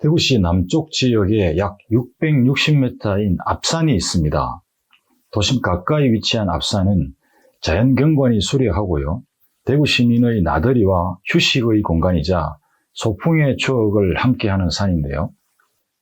대구시 남쪽 지역에 약 660m인 앞산이 있습니다. 도심 가까이 위치한 앞산은 자연경관이 수려하고요. 대구 시민의 나들이와 휴식의 공간이자 소풍의 추억을 함께하는 산인데요.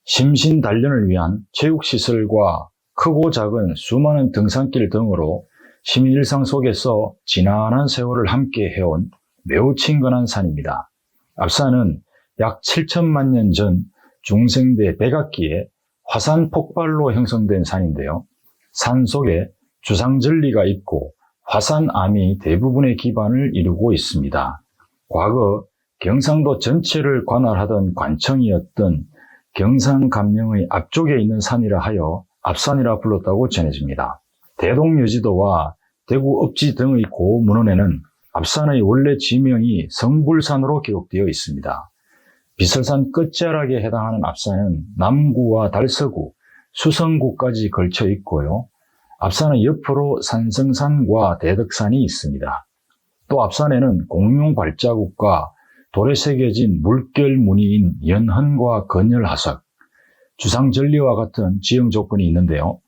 심신 단련을 위한 체육시설과 크고 작은 수많은 등산길 등으로 시민 일상 속에서 지난한 세월을 함께 해온 매우 친근한 산입니다. 앞산은 약 7천만 년 전 중생대 백악기에 화산 폭발로 형성된 산인데요. 산 속에 주상절리가 있고 화산암이 대부분의 기반을 이루고 있습니다. 과거 경상도 전체를 관할하던 관청이었던 경상감령의 앞쪽에 있는 산이라 하여 앞산이라 불렀다고 전해집니다. 대동여지도와 대구 읍지 등의 고문헌에는 앞산의 원래 지명이 성불산으로 기록되어 있습니다. 비설산 끝자락에 해당하는 앞산은 남구와 달서구, 수성구까지 걸쳐 있고요. 앞산의 옆으로 산성산과 대덕산이 있습니다. 또 앞산에는 공룡 발자국과 돌에 새겨진 물결 무늬인 연헌과 건열화석, 주상절리와 같은 지형 조건이 있는데요.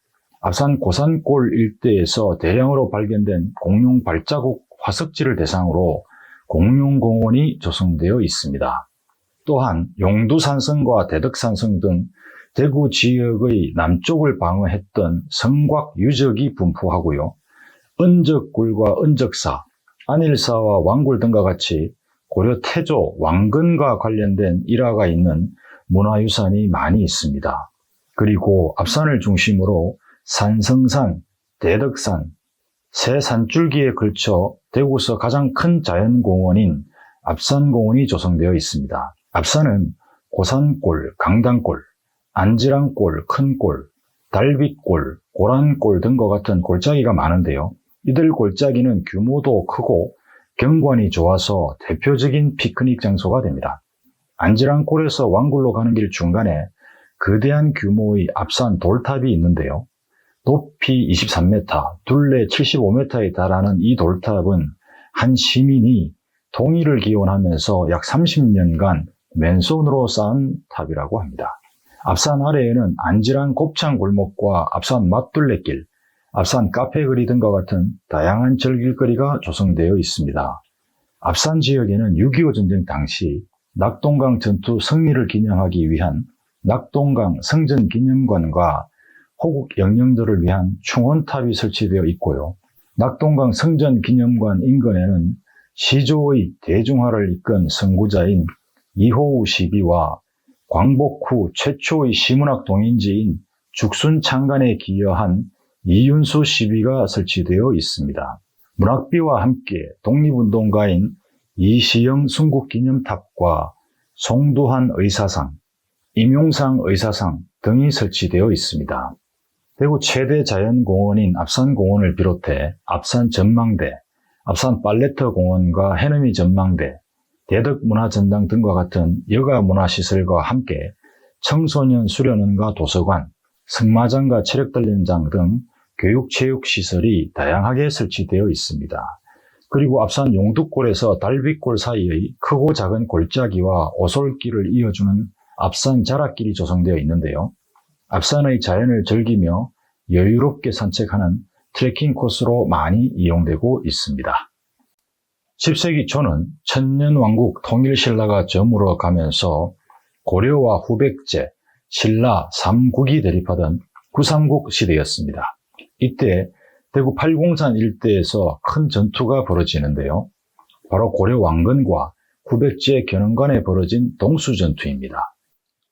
앞산 고산골 일대에서 대량으로 발견된 공룡 발자국 화석지를 대상으로 공룡공원이 조성되어 있습니다. 또한 용두산성과 대덕산성 등 대구 지역의 남쪽을 방어했던 성곽 유적이 분포하고요. 은적굴과 은적사, 안일사와 왕굴 등과 같이 고려 태조, 왕건과 관련된 일화가 있는 문화유산이 많이 있습니다. 그리고 앞산을 중심으로 산성산, 대덕산, 세 산줄기에 걸쳐 대구에서 가장 큰 자연공원인 앞산공원이 조성되어 있습니다. 앞산은 고산골, 강당골, 안지랑골, 큰골, 달빛골, 고란골 등과 같은 골짜기가 많은데요. 이들 골짜기는 규모도 크고 경관이 좋아서 대표적인 피크닉 장소가 됩니다. 안지랑골에서 왕굴로 가는 길 중간에 거대한 규모의 앞산 돌탑이 있는데요. 높이 23m, 둘레 75m에 달하는 이 돌탑은 한 시민이 동의를 기원하면서 약 30년간 맨손으로 쌓은 탑이라고 합니다. 앞산 아래에는 안지랑 곱창 골목과 앞산 맛둘레길, 앞산 카페거리 등과 같은 다양한 즐길거리가 조성되어 있습니다. 앞산 지역에는 6.25 전쟁 당시 낙동강 전투 승리를 기념하기 위한 낙동강 성전기념관과 호국 영령들을 위한 충원탑이 설치되어 있고요. 낙동강 성전기념관 인근에는 시조의 대중화를 이끈 선구자인 이호우 시비와 광복 후 최초의 시문학 동인지인 죽순창간에 기여한 이윤수 시비가 설치되어 있습니다. 문학비와 함께 독립운동가인 이시영 순국기념탑과 송두한 의사상, 임용상 의사상 등이 설치되어 있습니다. 대구 최대 자연공원인 앞산공원을 비롯해 앞산 전망대, 앞산 팔레터공원과 해넘이 전망대, 대덕문화전당 등과 같은 여가문화시설과 함께 청소년 수련원과 도서관, 승마장과 체력단련장 등 교육체육시설이 다양하게 설치되어 있습니다. 그리고 앞산 용두골에서 달빛골 사이의 크고 작은 골짜기와 오솔길을 이어주는 앞산 자락길이 조성되어 있는데요. 앞산의 자연을 즐기며 여유롭게 산책하는 트레킹 코스로 많이 이용되고 있습니다. 10세기 초는 천년왕국 통일신라가 저물어 가면서 고려와 후백제, 신라, 삼국이 대립하던 구삼국 시대였습니다. 이때 대구 팔공산 일대에서 큰 전투가 벌어지는데요. 바로 고려 왕건과 후백제 견훤 간에 벌어진 동수전투입니다.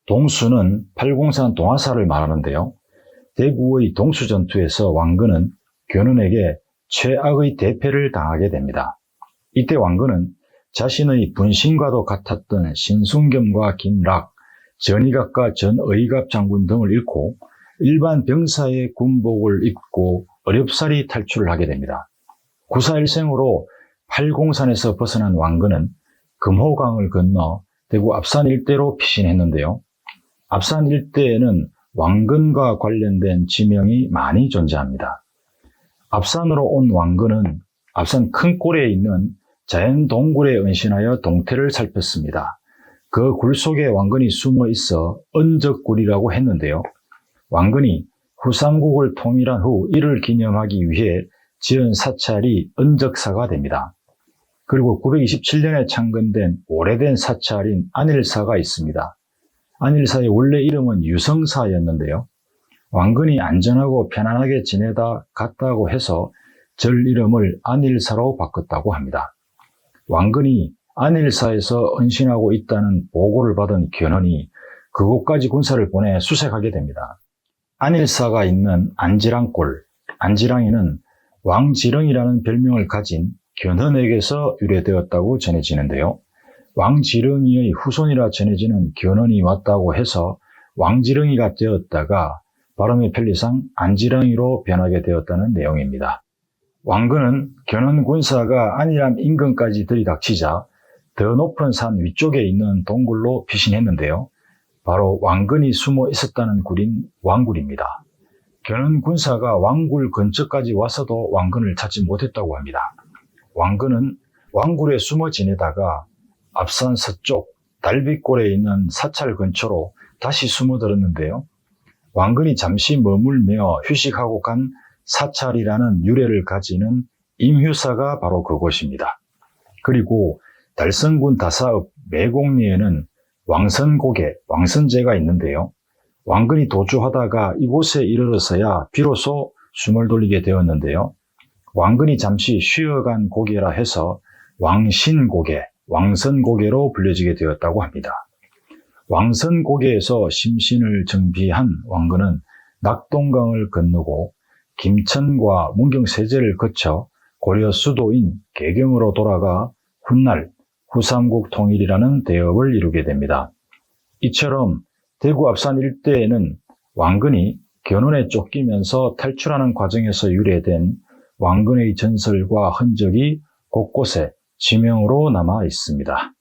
동수는 팔공산 동화사를 말하는데요. 대구의 동수전투에서 왕건은 견훤에게 최악의 대패를 당하게 됩니다. 이때 왕건은 자신의 분신과도 같았던 신순겸과 김락, 전이갑과 전의갑 장군 등을 잃고 일반 병사의 군복을 입고 어렵사리 탈출을 하게 됩니다. 구사일생으로 팔공산에서 벗어난 왕건은 금호강을 건너 대구 앞산 일대로 피신했는데요. 앞산 일대에는 왕건과 관련된 지명이 많이 존재합니다. 앞산으로 온 왕건은 앞산 큰골에 있는 자연동굴에 은신하여 동태를 살폈습니다. 그 굴 속에 왕건이 숨어 있어 은적굴이라고 했는데요. 왕건이 후삼국을 통일한 후 이를 기념하기 위해 지은 사찰이 은적사가 됩니다. 그리고 927년에 창건된 오래된 사찰인 안일사가 있습니다. 안일사의 원래 이름은 유성사였는데요. 왕건이 안전하고 편안하게 지내다 갔다고 해서 절 이름을 안일사로 바꿨다고 합니다. 왕건이 안일사에서 은신하고 있다는 보고를 받은 견훤이 그곳까지 군사를 보내 수색하게 됩니다. 안일사가 있는 안지랑골, 안지랑이는 왕지렁이라는 별명을 가진 견훤에게서 유래되었다고 전해지는데요. 왕지렁이의 후손이라 전해지는 견훤이 왔다고 해서 왕지렁이가 되었다가 발음의 편리상 안지랑이로 변하게 되었다는 내용입니다. 왕건은 견훤 군사가 안일함 인근까지 들이닥치자 더 높은 산 위쪽에 있는 동굴로 피신했는데요. 바로 왕건이 숨어 있었다는 굴인 왕굴입니다. 견훤 군사가 왕굴 근처까지 와서도 왕건을 찾지 못했다고 합니다. 왕건은 왕굴에 숨어 지내다가 앞산 서쪽 달빛골에 있는 사찰 근처로 다시 숨어들었는데요. 왕건이 잠시 머물며 휴식하고 간 사찰이라는 유래를 가지는 임휴사가 바로 그곳입니다. 그리고 달성군 다사읍 매곡리에는 왕선고개, 왕선제가 있는데요. 왕건이 도주하다가 이곳에 이르러서야 비로소 숨을 돌리게 되었는데요. 왕건이 잠시 쉬어간 고개라 해서 왕신고개, 왕선고개로 불려지게 되었다고 합니다. 왕선고개에서 심신을 정비한 왕건은 낙동강을 건너고 김천과 문경세제를 거쳐 고려 수도인 개경으로 돌아가 훗날 후삼국 통일이라는 대업을 이루게 됩니다. 이처럼 대구 앞산 일대에는 왕건이 견훤에 쫓기면서 탈출하는 과정에서 유래된 왕건의 전설과 흔적이 곳곳에 지명으로 남아 있습니다.